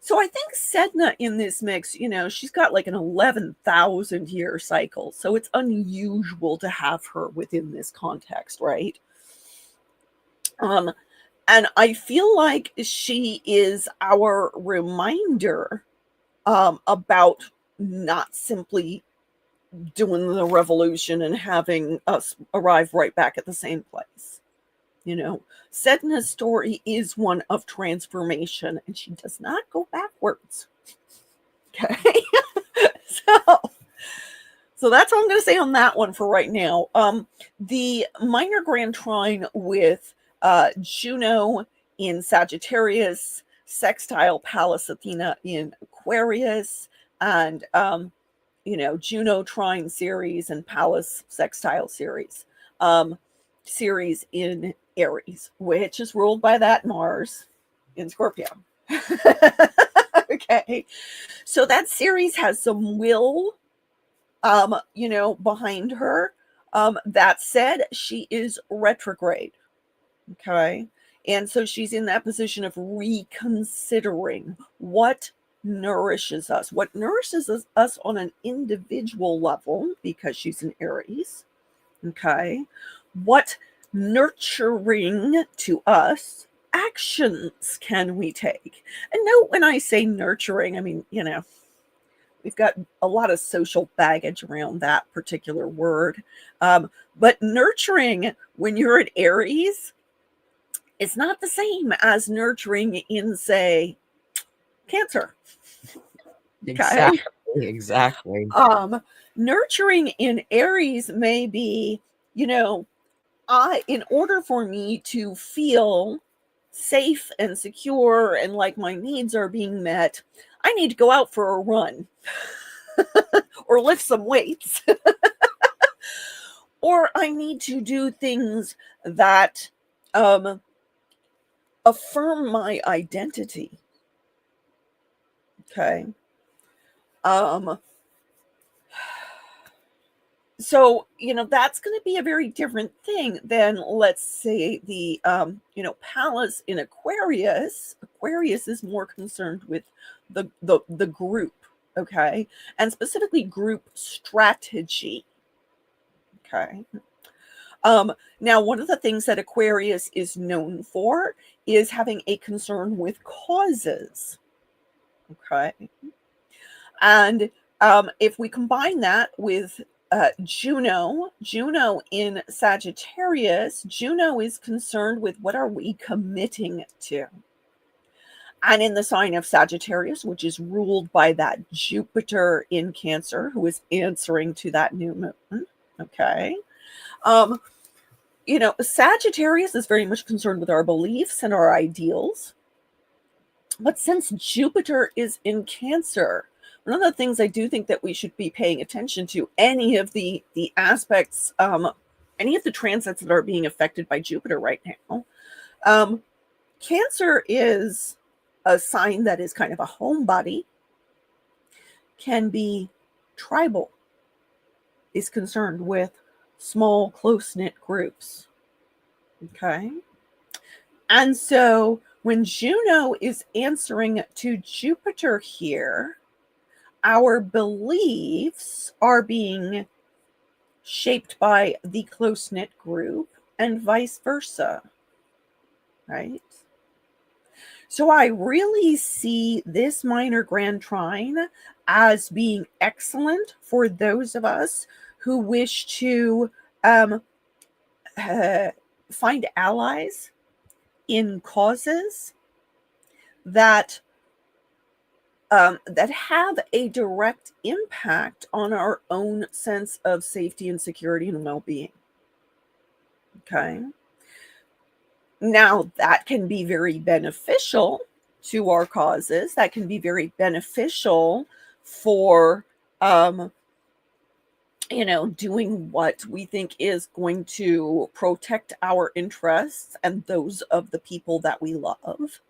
So I think Sedna in this mix, she's got like an 11,000 year cycle. So it's unusual to have her within this context, right? And I feel like she is our reminder about not simply doing the revolution and having us arrive right back at the same place. Sedna's story is one of transformation, and she does not go backwards. Okay. So that's all I'm going to say on that one for right now. The minor grand trine with Juno in Sagittarius, sextile Pallas Athena in Aquarius, and Juno trine Ceres and Pallas sextile Ceres. Ceres in Aries, which is ruled by that Mars in Scorpio. Okay. So that Ceres has some will, behind her. That said, she is retrograde. Okay. And so she's in that position of reconsidering what nourishes us, us on an individual level, because she's an Aries. Okay. What nurturing to us actions can we take? And note, when I say nurturing, I mean, we've got a lot of social baggage around that particular word. But nurturing when you're an Aries, it's not the same as nurturing in, say, Cancer. Okay. Exactly. Nurturing in Aries may be, in order for me to feel safe and secure and like my needs are being met, I need to go out for a run or lift some weights. Or I need to do things that affirm my identity. Okay. So, that's going to be a very different thing than, let's say, the, Pallas in Aquarius. Aquarius is more concerned with the group, okay? And specifically group strategy, okay? Now, one of the things that Aquarius is known for is having a concern with causes, okay? And if we combine that with Juno in Sagittarius, Juno is concerned with what are we committing to. And in the sign of Sagittarius, which is ruled by that Jupiter in Cancer, who is answering to that new moon, okay? Sagittarius is very much concerned with our beliefs and our ideals. But since Jupiter is in Cancer, one of the things I do think that we should be paying attention to, any of the aspects, any of the transits that are being affected by Jupiter right now. Cancer is a sign that is kind of a homebody, can be tribal, is concerned with small, close-knit groups. Okay. And so when Juno is answering to Jupiter here, our beliefs are being shaped by the close-knit group and vice versa, right? So I really see this minor grand trine as being excellent for those of us who wish to find allies in causes that that have a direct impact on our own sense of safety and security and well-being. Okay. Now, that can be very beneficial to our causes. That can be very beneficial for, doing what we think is going to protect our interests and those of the people that we love.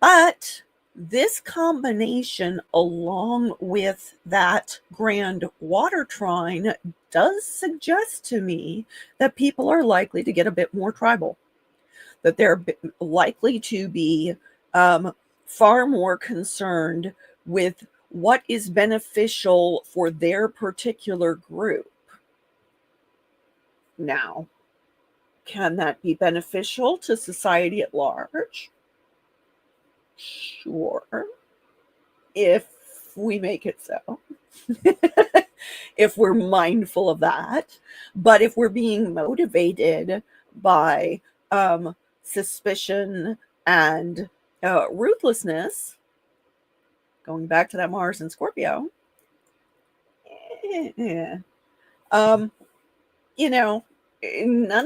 But this combination, along with that grand water trine, does suggest to me that people are likely to get a bit more tribal, that they're likely to be far more concerned with what is beneficial for their particular group. Now, can that be beneficial to society at large? Sure, if we make it so. If we're mindful of that. But if we're being motivated by suspicion and ruthlessness, going back to that Mars and Scorpio, yeah. None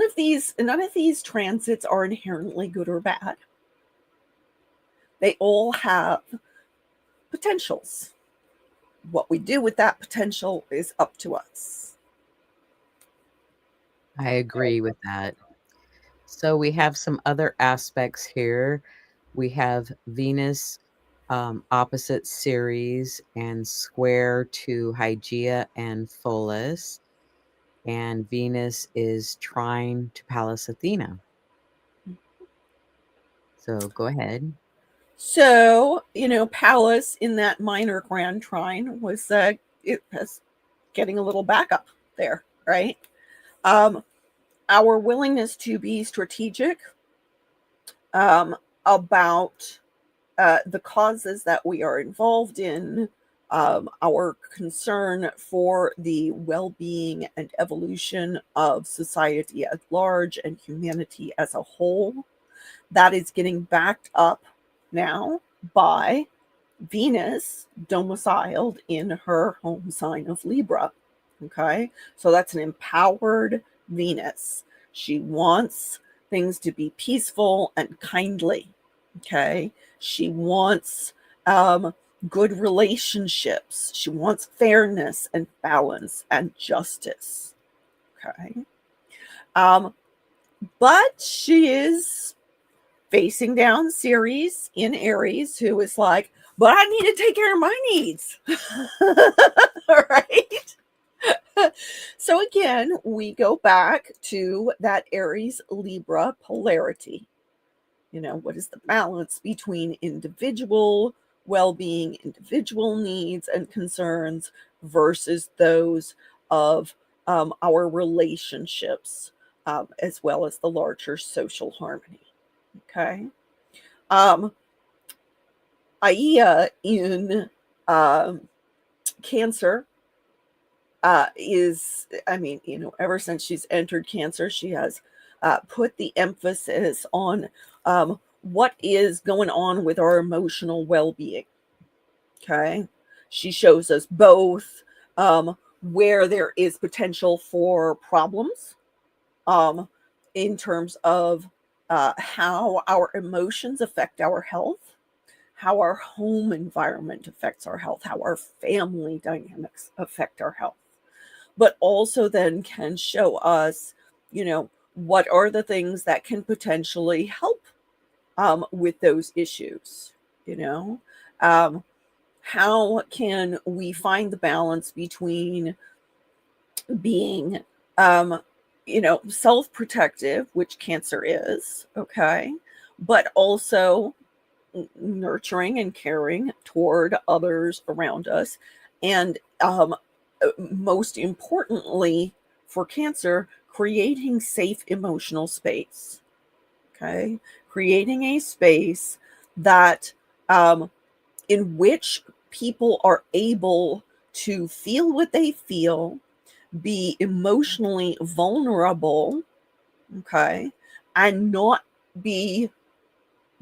of these transits are inherently good or bad. They all have potentials. What we do with that potential is up to us. I agree with that. So we have some other aspects here. We have Venus opposite Ceres and square to Hygeia and Pholus. And Venus is trine to Pallas Athena. So go ahead. So, Pallas in that minor grand trine was it was getting a little backup there, right? Our willingness to be strategic about the causes that we are involved in, our concern for the well-being and evolution of society at large and humanity as a whole, that is getting backed up now by Venus domiciled in her home sign of Libra. Okay, so that's an empowered Venus. She wants things to be peaceful and kindly. Okay, she wants good relationships. She wants fairness and balance and justice. Okay, but she is facing down Ceres in Aries, who is like, but I need to take care of my needs. All right. So again, we go back to that Aries Libra polarity. What is the balance between individual well-being, individual needs and concerns versus those of our relationships, as well as the larger social harmony. Okay. Aia in Cancer is, ever since she's entered Cancer, she has put the emphasis on what is going on with our emotional well-being. Okay. She shows us both where there is potential for problems in terms of how our emotions affect our health, how our home environment affects our health, how our family dynamics affect our health, but also then can show us, what are the things that can potentially help with those issues, how can we find the balance between being self-protective, which Cancer is, okay, but also nurturing and caring toward others around us. And most importantly for Cancer, creating safe emotional space. Okay. Creating a space that in which people are able to feel what they feel, be emotionally vulnerable, okay, and not be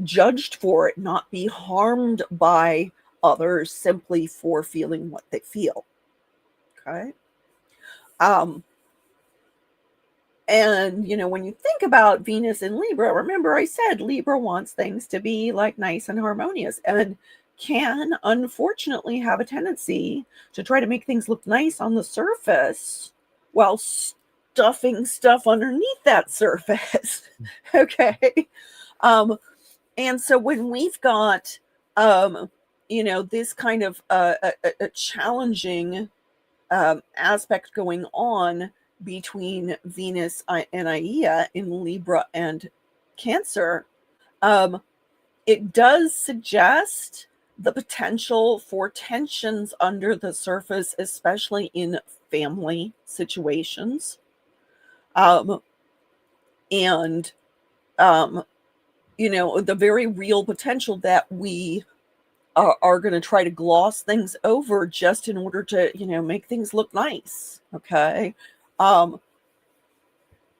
judged for it, not be harmed by others simply for feeling what they feel. Okay. And when you think about Venus in Libra, remember I said Libra wants things to be like nice and harmonious, and can unfortunately have a tendency to try to make things look nice on the surface while stuffing stuff underneath that surface. Okay. And so when we've got this kind of a challenging aspect going on between Venus and Aia in Libra and Cancer, it does suggest the potential for tensions under the surface, especially in family situations. And the very real potential that we are going to try to gloss things over just in order to, make things look nice. Okay. And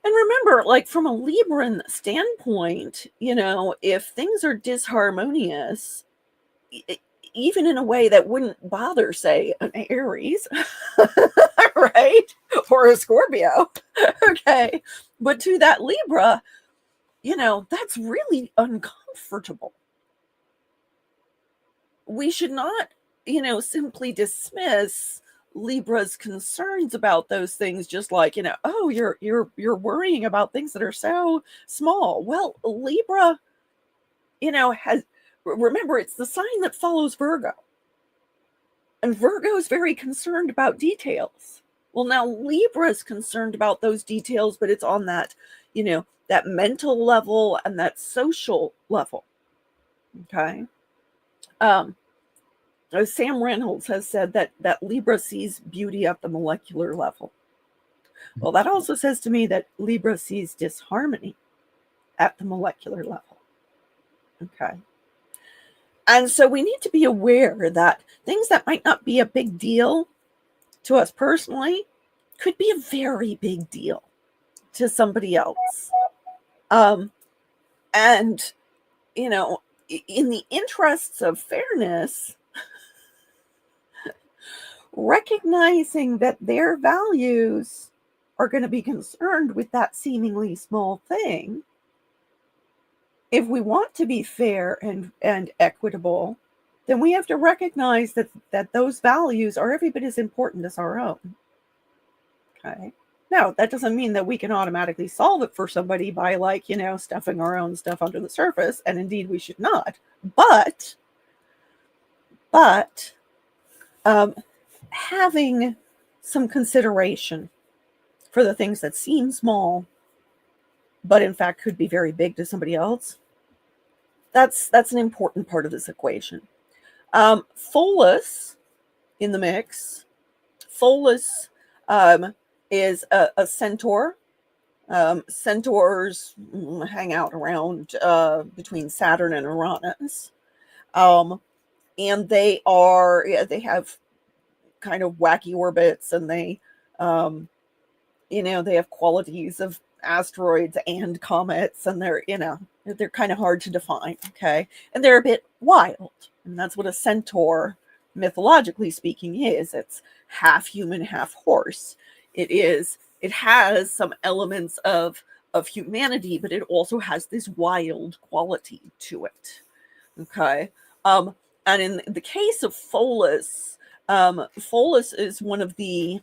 remember, like from a Libran standpoint, if things are disharmonious, even in a way that wouldn't bother, say, an Aries, right? Or a Scorpio. Okay. But to that Libra, that's really uncomfortable. We should not, simply dismiss Libra's concerns about those things, just like, oh, you're worrying about things that are so small. Well, Libra, remember, it's the sign that follows Virgo. And Virgo is very concerned about details. Well, now Libra is concerned about those details, but it's on that, that mental level and that social level. Okay. Sam Reynolds has said that Libra sees beauty at the molecular level. Well, that also says to me that Libra sees disharmony at the molecular level. Okay. And so we need to be aware that things that might not be a big deal to us personally could be a very big deal to somebody else. And, in the interests of fairness, recognizing that their values are going to be concerned with that seemingly small thing, if we want to be fair and equitable, then we have to recognize that those values are every bit as important as our own. Okay. Now, that doesn't mean that we can automatically solve it for somebody by stuffing our own stuff under the surface, and indeed we should not. But having some consideration for the things that seem small, but in fact could be very big to somebody else, that's an important part of this equation. Pholus in the mix. Pholus is a centaur. Centaurs hang out around between Saturn and Uranus. And they have kind of wacky orbits, and they have qualities of asteroids and comets, and they're kind of hard to define. Okay. And they're a bit wild, and that's what a centaur, mythologically speaking, is. It's half human, half horse. It has some elements of humanity, but it also has this wild quality to it. Okay. And in the case of Pholus, Pholus is one of the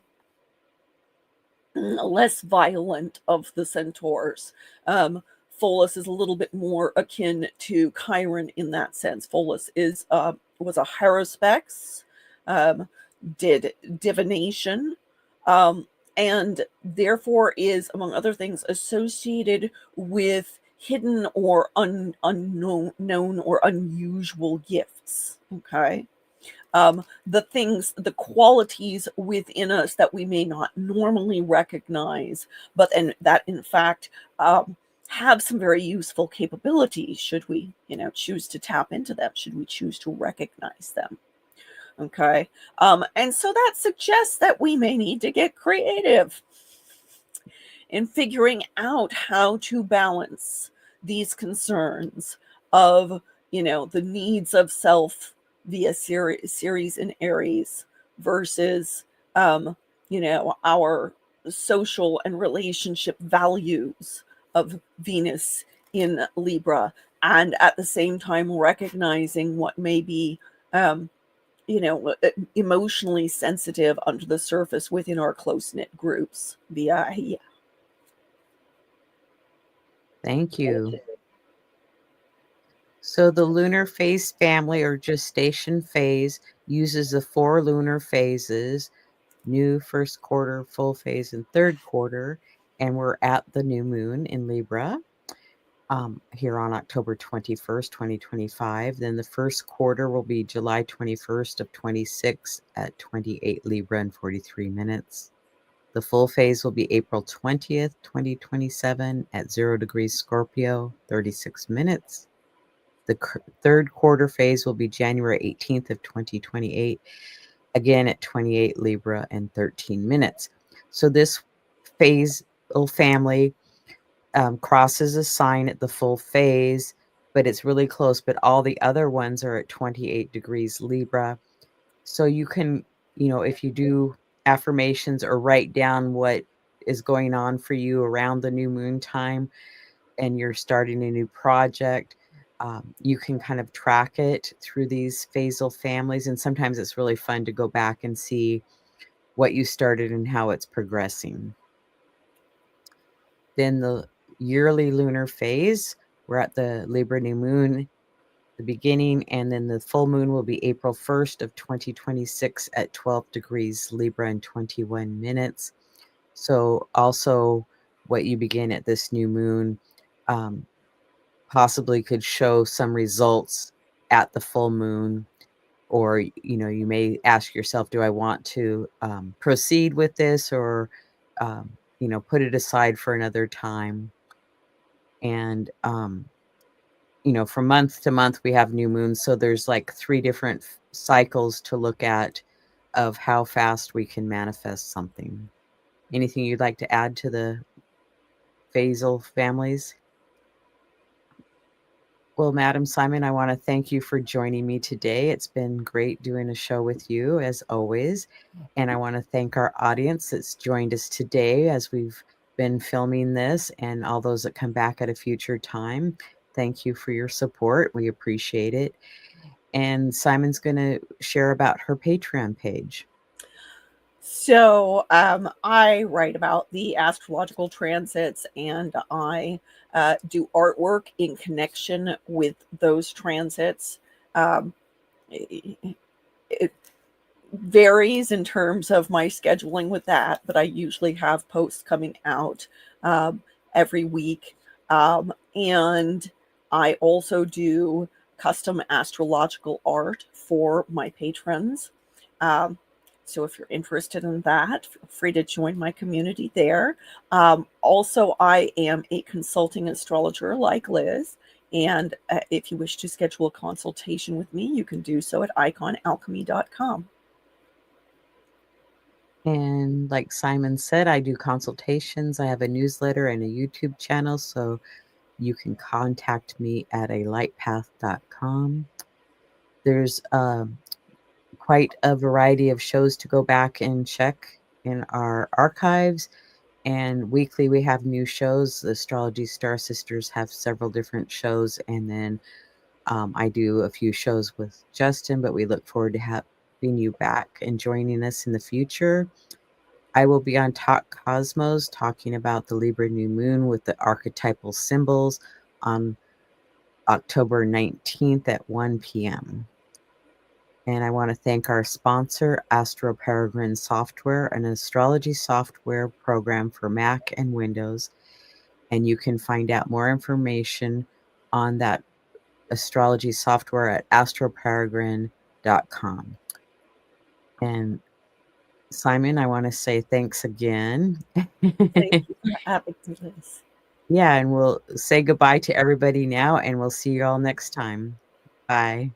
less violent of the centaurs. Pholus is a little bit more akin to Chiron in that sense. Pholus was a haruspex, did divination, and therefore is, among other things, associated with hidden or unknown or unusual gifts. Okay. The qualities within us that we may not normally recognize, but then that in fact have some very useful capabilities should we, choose to tap into them, should we choose to recognize them. Okay. And so that suggests that we may need to get creative in figuring out how to balance these concerns of, the needs of self via Ceres and Aries versus, our social and relationship values of Venus in Libra, and at the same time recognizing what may be, emotionally sensitive under the surface within our close knit groups via. Thank you. So the lunar phase family or gestation phase uses the 4 lunar phases: new, first quarter, full phase, and third quarter. And we're at the new moon in Libra here on October 21st, 2025. Then the first quarter will be July 21st of 26 at 28 Libra and 43 minutes. The full phase will be April 20th, 2027 at 0 degrees Scorpio, 36 minutes. The third quarter phase will be January 18th of 2028, again at 28 Libra and 13 minutes. So this phase family crosses a sign at the full phase, but it's really close. But all the other ones are at 28 degrees Libra. So you can, if you do affirmations or write down what is going on for you around the new moon time and you're starting a new project, you can kind of track it through these phasal families. And sometimes it's really fun to go back and see what you started and how it's progressing. Then the yearly lunar phase, we're at the Libra New Moon, the beginning, and then the full moon will be April 1st of 2026 at 12 degrees Libra and 21 minutes. So also what you begin at this new moon possibly could show some results at the full moon, or you may ask yourself, do I want to proceed with this, or put it aside for another time. And from month to month we have new moons, so there's like 3 different cycles to look at of how fast we can manifest something. Anything you'd like to add to the phasal families? Well, Madam Simon, I want to thank you for joining me today. It's been great doing a show with you, as always. And I want to thank our audience that's joined us today as we've been filming this, and all those that come back at a future time. Thank you for your support. We appreciate it. And Simon's going to share about her Patreon page. So I write about the astrological transits, and I do artwork in connection with those transits. It varies in terms of my scheduling with that, but I usually have posts coming out every week. And I also do custom astrological art for my patrons. So if you're interested in that, feel free to join my community there. Also, I am a consulting astrologer like Liz. And if you wish to schedule a consultation with me, you can do so at iconalchemy.com. And like Simon said, I do consultations. I have a newsletter and a YouTube channel, so you can contact me at alightpath.com. There's quite a variety of shows to go back and check in our archives. And weekly we have new shows. The Astrology Star Sisters have several different shows. And then I do a few shows with Justin, but we look forward to having you back and joining us in the future. I will be on Talk Cosmos talking about the Libra New Moon with the archetypal symbols on October 19th at 1 p.m. And I want to thank our sponsor, Astro Peregrine Software, an astrology software program for Mac and Windows. And you can find out more information on that astrology software at astroperegrine.com. And Simon, I want to say thanks again. Thank you for having this. Yeah, and we'll say goodbye to everybody now, and we'll see you all next time. Bye.